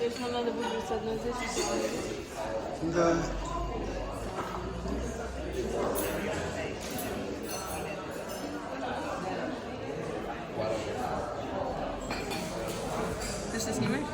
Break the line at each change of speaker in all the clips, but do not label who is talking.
есть, нам надо выбрать одно из этих.
Да.
Ты что, снимаешь?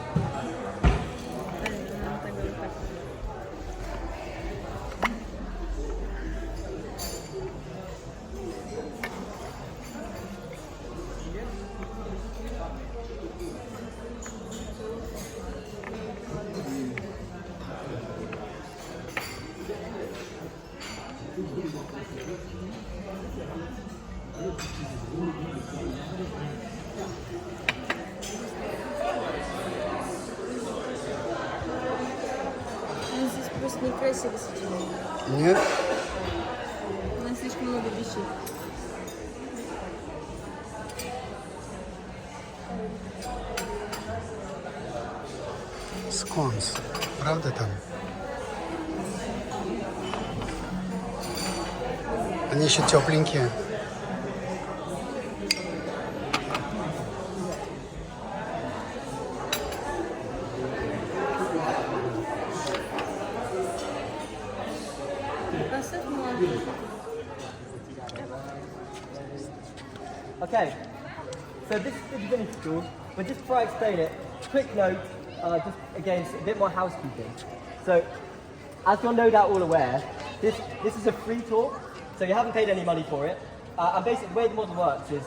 Ну, здесь просто некрасиво сидеть.
Нет?
У нас слишком много вещей.
Сконс. Правда там? Они еще тепленькие.
Поставь молоко.
Okay, so this is the divinity school, but just before I explain it, quick note, just again, a bit more housekeeping. So, as you're no doubt all aware, this is a free tour, so you haven't paid any money for it. And basically the way the model works is,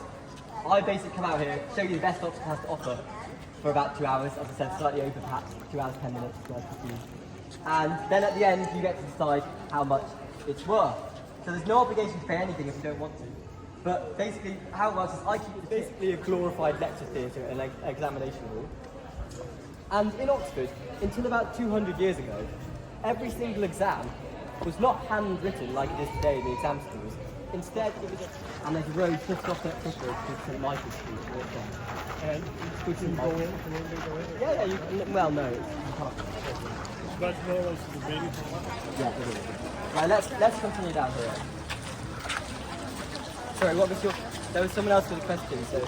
I basically come out here, show you the best Oxford has to offer for about 2 hours, as I said, slightly over perhaps, 2 hours, 10 minutes, 2 hours 15. And then at the end, you get to decide how much it's worth. So there's no obligation to pay anything if you don't want to. But basically, how it works is I keep it basically a glorified lecture theatre and an examination hall. And in Oxford, until about 200 years ago, every single exam was not handwritten like it is today in the exam schools. Instead, it was and there's a road just off that footbridge called St Michael's Street to walk down. And it's called St Michael's. Yeah, you can, well, no, you can't.
But no, it's the baby part.
Yeah, it is. Right, let's continue down here. Sorry, what was your... There was someone else with a question, so...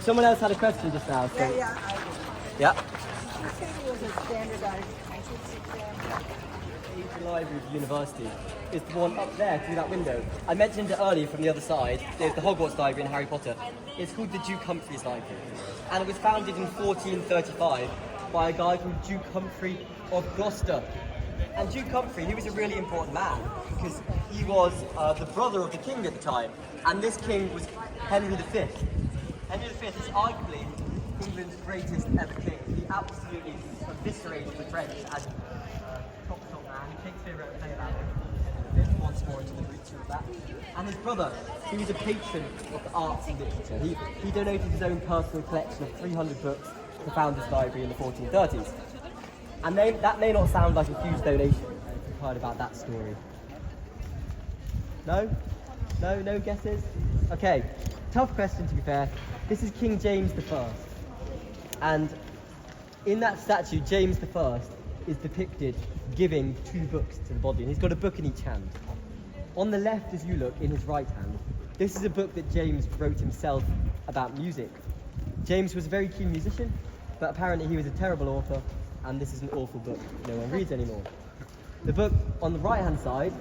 Someone else had a question just now, so...
Yeah, I do.
Yeah?
You said it was a standardized entrance exam.
The library of the university is the one up there through that window. I mentioned it earlier from the other side. There's the Hogwarts Library in Harry Potter. It's called the Duke Humphreys Library. And it was founded in 1435 by a guy called Duke Humphrey of Gloucester. And Duke Humphrey, he was a really important man because he was the brother of the king at the time. And this king was Henry V. Henry V is arguably England's greatest ever king. He absolutely eviscerated the French as a top man. Shakespeare wrote a play about him. There's once more into the roots of that. And his brother, he was a patron of the arts and literature. He donated his own personal collection of 300 books to found this library in the 1430s. And that may not sound like a huge donation if you've heard about that story. No? No? No guesses? Okay, tough question to be fair. This is King James I. And in that statue, James I is depicted giving 2 books to the body, and he's got a book in each hand. On the left, as you look, in his right hand, this is a book that James wrote himself about music. James was a very keen musician, but apparently he was a terrible author, and this is an awful book no one reads anymore. The book on the right-hand side,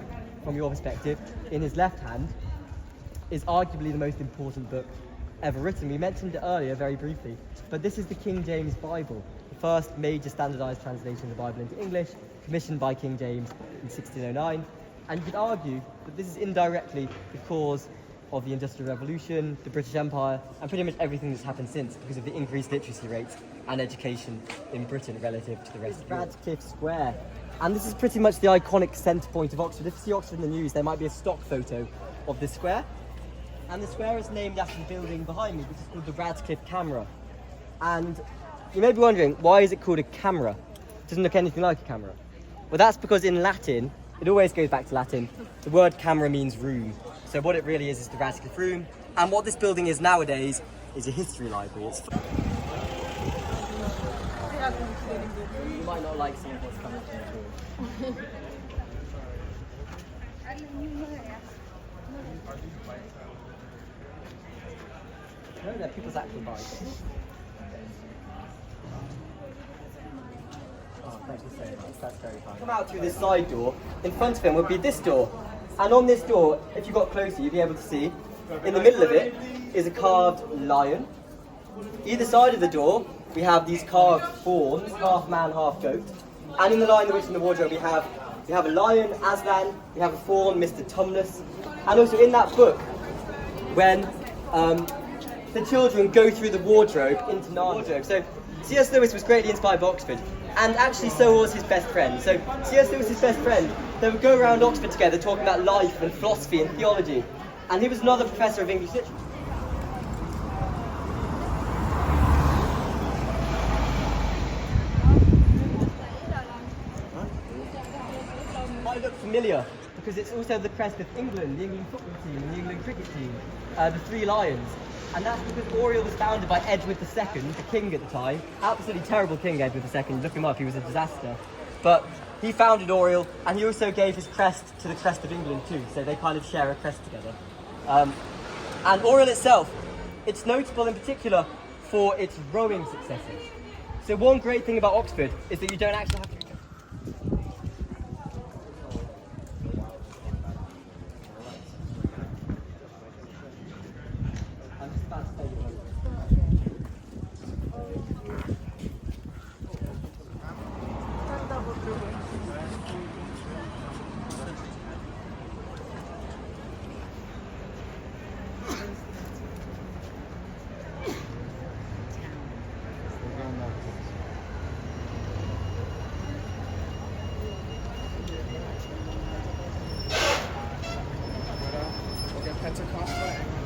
from your perspective, in his left hand, is arguably the most important book ever written. We mentioned it earlier very briefly, but this is the King James Bible, the first major standardized translation of the Bible into English, commissioned by King James in 1609. And you could argue that this is indirectly the cause of the Industrial Revolution, the British Empire, and pretty much everything that's happened since because of the increased literacy rates and education in Britain relative to the rest of Europe. Radcliffe Square. And this is pretty much the iconic centre point of Oxford. If you see Oxford in the news, there might be a stock photo of this square. And the square is named after the building behind me, which is called the Radcliffe Camera. And you may be wondering, why is it called a camera? It doesn't look anything like a camera. Well, that's because in Latin, it always goes back to Latin, the word camera means room. So what it really is the Radcliffe Room. And what this building is nowadays is a history library. You might not like seeing what's coming from the room. No, they're people's actual bikes. That's very kind. Come out through this side door. In front of him would be this door. And on this door, if you got closer, you'd be able to see, in the middle of it is a carved lion. Either side of the door, we have these carved fawns, half man, half goat. And in the Lion, the Witch, and the Wardrobe, we have a lion, Aslan, we have a fawn, Mr. Tumnus. And also in that book, when the children go through the wardrobe into Narnia. So C.S. Lewis was greatly inspired by Oxford, and actually so was his best friend. So C.S. Lewis's best friend, they would go around Oxford together talking about life and philosophy and theology. And he was another professor of English literature. Might look familiar because it's also the crest of England, the England football team and the England cricket team, the three lions. And that's because Oriel was founded by Edward II, the king at the time. Absolutely terrible king, Edward II. Look him up, he was a disaster. But he founded Oriel, and he also gave his crest to the crest of England too, so they kind of share a crest together. And Oriel itself, it's notable in particular for its rowing successes. So one great thing about Oxford is that you don't actually have to... I'm just about to tell you one.
Pentecostal